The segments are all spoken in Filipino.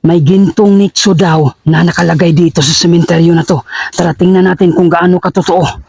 May gintong nicho daw na nakalagay dito sa sementeryo na to. Tara, tingnan natin kung gaano katotoo.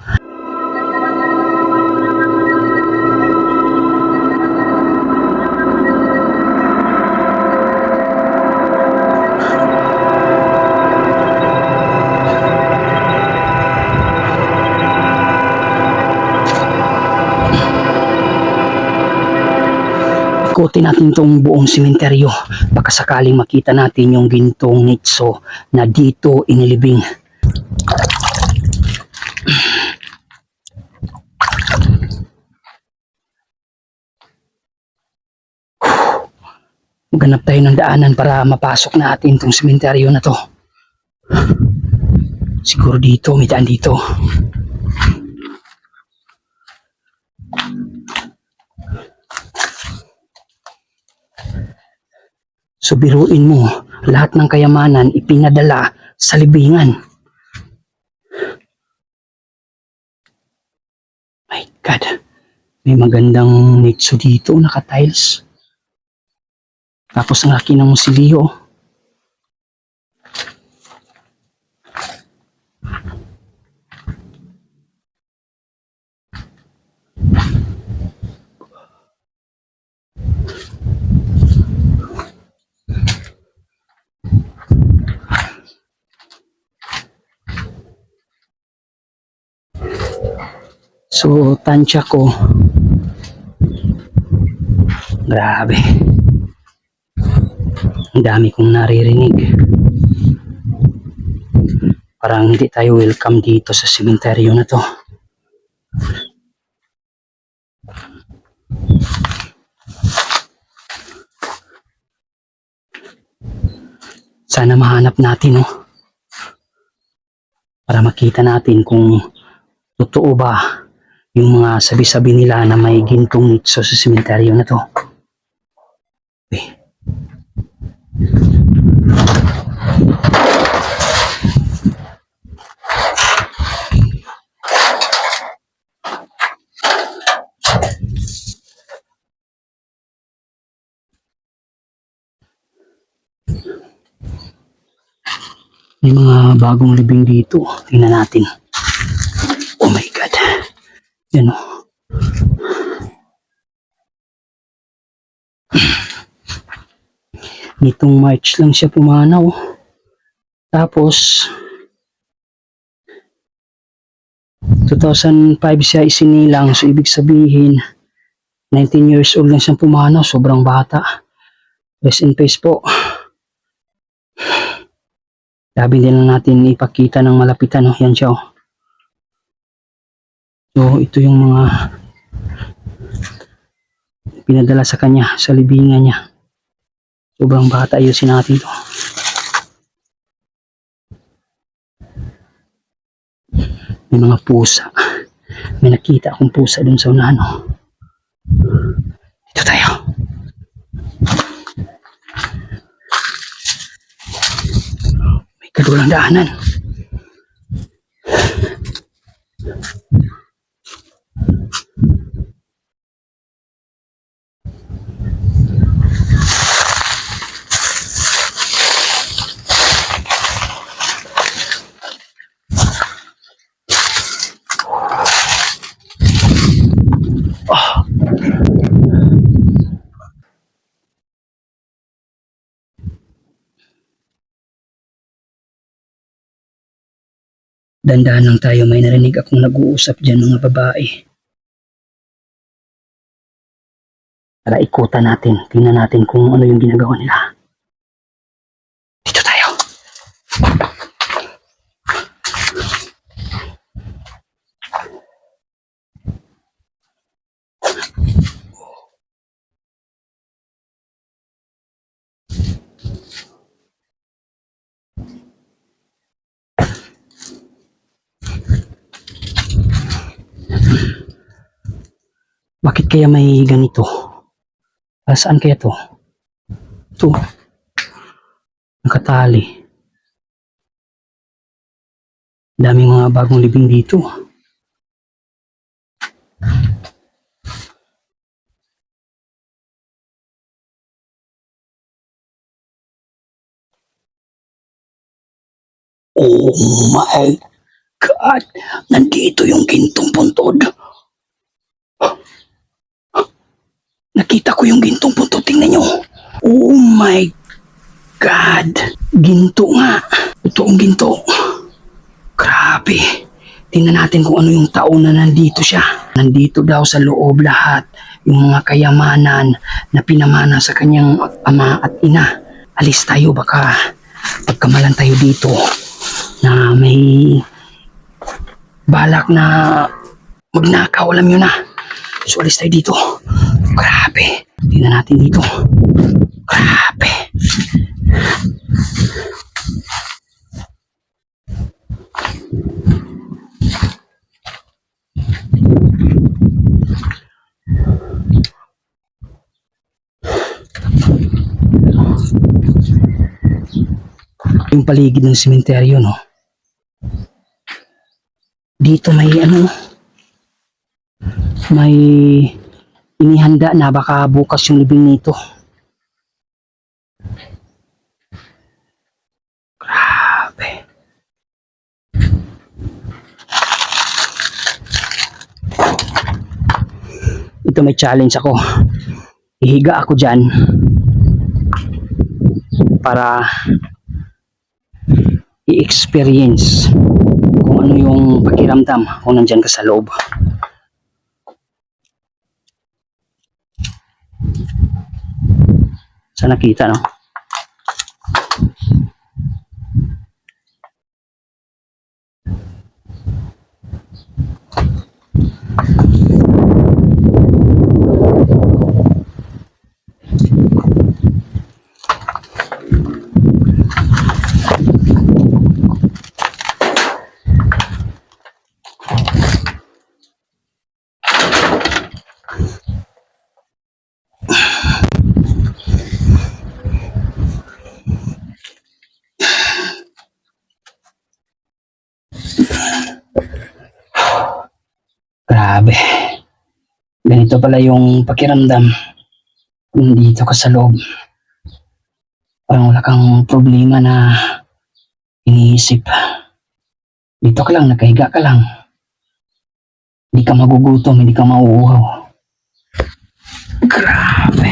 Ikutin natin tong buong sementeryo. Baka sakaling makita natin yung gintong nicho na dito inilibing. Maghanap tayo ng daanan para mapasok natin tong sementeryo na to. Siguro dito, may daan dito. So biruin mo, lahat ng kayamanan ipinadala sa libingan. My God, may magandang nicho dito, naka-tiles. Tapos ang laki ng musilyo. So, tansya ko. Grabe. Ang dami kong naririnig. Parang hindi tayo welcome dito sa sementeryo na to. Sana mahanap natin, oh. Para makita natin kung totoo ba yung mga sabi-sabi nila na may gintong nicho sa sementeryo na to. Okay. May mga bagong libing dito. Tingnan natin. Oh my God. Yan, oh. Nitong March lang siya pumanaw. Tapos 2005 siya isinilang. So ibig sabihin 19 years old lang siyang pumanaw. Sobrang bata. Rest in peace po. Sabi din lang natin ipakita ng malapitan, oh. Yan siya, oh. So ito yung mga pinadala sa kanya, sa libingan niya. Sobrang bata, ayusin natin to. May mga pusa. May nakita akong pusa dun sa unahan, oh. Dito tayo. May kadulang daanan. Oh. Dandahan lang tayo, may narinig akong nag-uusap dyan mga babae. Tara, ikutan natin. Tingnan natin kung ano yung ginagawa nila. Dito tayo. Bakit kaya may ganito? Saan kaya to? Ito. Nakatali. Daming mga bagong libing dito. Oh my God! Nandito yung gintong puntod. Nakita ko yung gintong puntod. Tingnan nyo. Oh my God! Ginto nga. Totoong ginto. Grabe. Tingnan natin kung ano yung taon na nandito siya. Nandito daw sa loob lahat yung mga kayamanan na pinamana sa kanyang ama at ina. Alis tayo, baka pagkamalan tayo dito na may balak na magnakaw, alam nyo na. So alis tayo dito. Grabe. Tingnan natin dito. Grabe. Yung paligid ng sementeryo, no? Dito may ano, may inihanda na baka bukas yung libing nito. Grabe. Ito may challenge ako. Ihiga ako dyan para i-experience kung ano yung pakiramdam kung nandyan ka sa loob. Sa nakita, no? Grabe. Ganito pala yung pakiramdam kung dito ka sa loob. Parang wala kang problema na iniisip. Dito ka lang, nakahiga ka lang. Hindi ka magugutom, hindi ka mauuhaw. Grabe.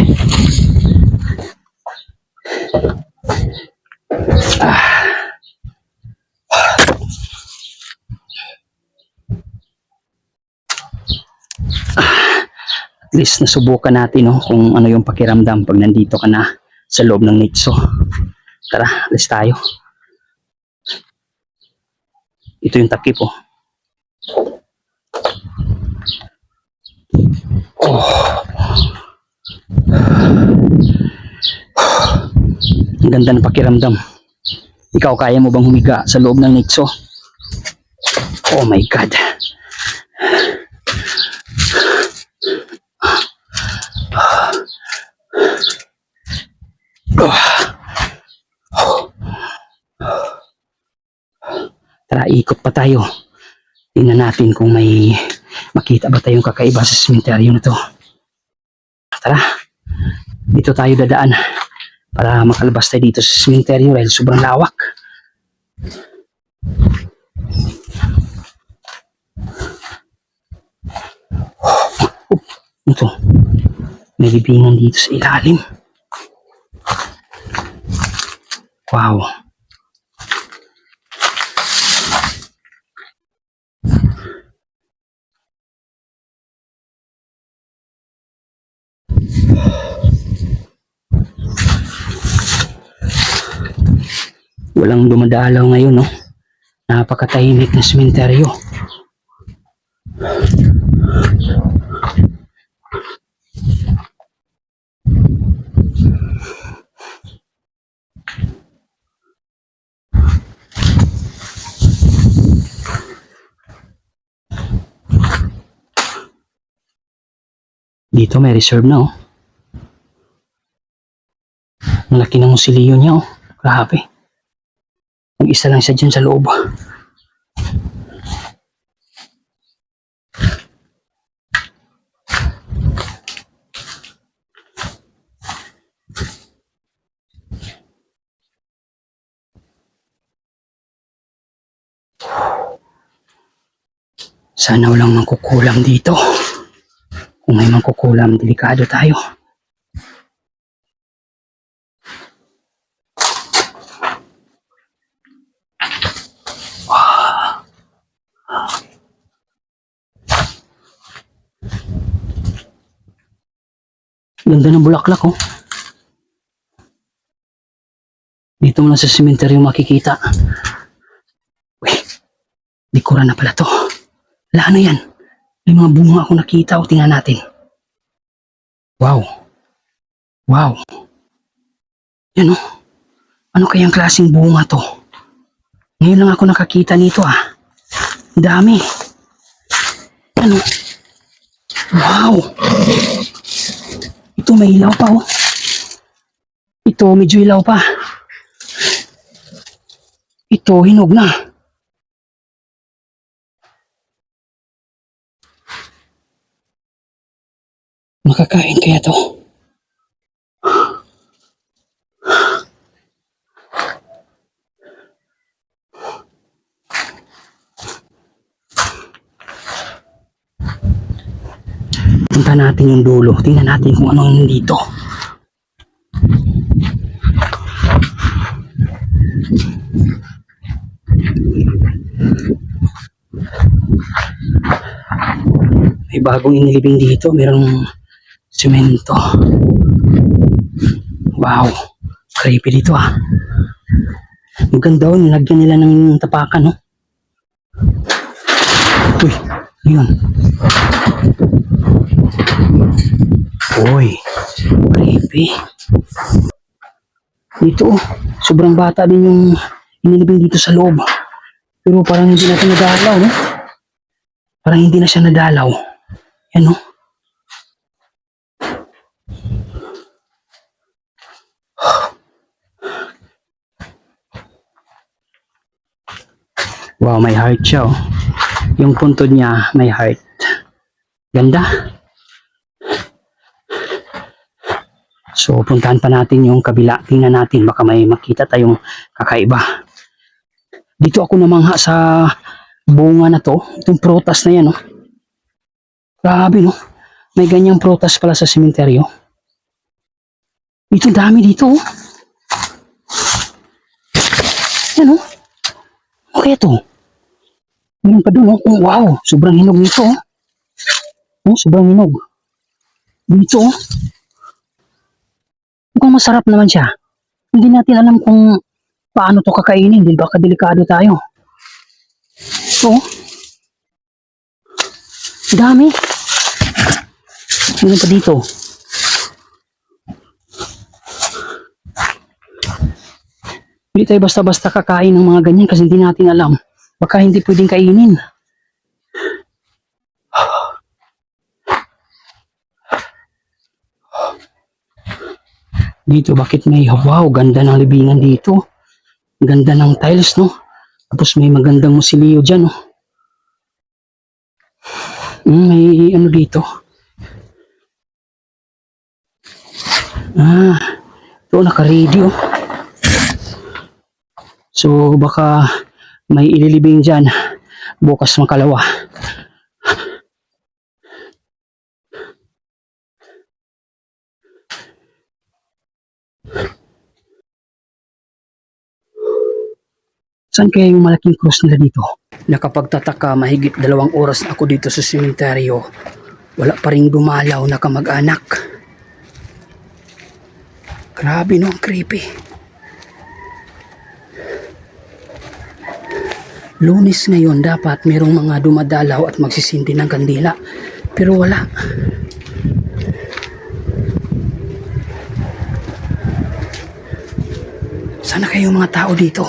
At least nasubukan natin, no, kung ano yung pakiramdam pag nandito ka na sa loob ng Nitso. Tara, alis tayo. Ito yung takip, oh. Ang ganda ng pakiramdam. Ikaw, kaya mo bang humiga sa loob ng Nitso? Oh my God. Tara, ikot pa tayo. Tingnan natin kung may makita ba tayong kakaiba sa sementeryo na to. Tara, dito tayo dadaan para makalabas tayo dito sa sementeryo dahil sobrang lawak. Ito, may libingan dito sa ilalim. Wow. Walang dumadalaw ngayon, no? Napakatahimik na sementeryo. Dito may reserve na, oh. Ang laki ng musilyo niya, oh. Grabe. Mag-isa lang siya dyan sa loob. Sana walang mangkukulam dito. Kung may mangkukulam, delikado tayo. Ganda ng bulaklak, oh. Dito mo lang sa sementeryo makikita. Uy, likuran na pala to. Wala, ano yan? May mga bunga ako nakita, o tingnan natin. Wow. Wow. Yan, oh. Ano kayang klaseng bunga to? Ngayon lang ako nakakita nito, ah. Ang dami. Ano? Wow. Ito may ilaw pa, oh. Ito medyo ilaw pa. Ito hinog na. Makakain kaya to? Punta natin yung dulo. Tingnan natin kung ano nandito. May bagong inilibing dito. Merong semento. Wow. Creepy dito, ah. Maganda, oh. Nilagyan nila ng tapakan, no? Uy, yun. Uy, creepy. Dito, oh. Sobrang bata din yung inilibing dito sa loob. Pero parang hindi na siya nadalaw, no? Parang hindi na siya nadalaw. Yan, no? Wow, may heart siya, oh. Yung puntod niya, may heart. Ganda. So, puntahan pa natin yung kabila. Tingnan natin, baka may makita tayong kakaiba. Dito ako namangha sa bunga na to. Itong prutas na yan, oh. Grabe, no? May ganyang prutas pala sa sementeryo. Ito, dami dito, oh. Yan, oh. Okay, ito. Meron pa dun, oh. Oh, wow, sobrang hinog nito, oh. Oh, sobrang hinog. Dito, oh. Mukhang masarap naman siya. Hindi natin alam kung paano to kakainin. Dahil baka delikado tayo. So, dami. Meron pa dito. Hindi tayo basta-basta kakain ng mga ganyan kasi hindi natin alam. Baka hindi pwedeng kainin. Dito, bakit may, wow, ganda ng libingan dito. Ganda ng tiles, no? Tapos may magandang musilyo dyan, no? May ano dito. Ito, naka-radio. So, baka may ililibing dyan. Bukas makalawa. Saan kaya yung malaking cross nila dito? Nakapagtataka, mahigit 2 oras na ako dito sa sementeryo. Wala pa rin dumalaw na kamag-anak. Grabe, no? Ang creepy. Lunes ngayon, dapat merong mga dumadalaw at magsisindi ng kandila. Pero wala. Sana kayo mga tao dito?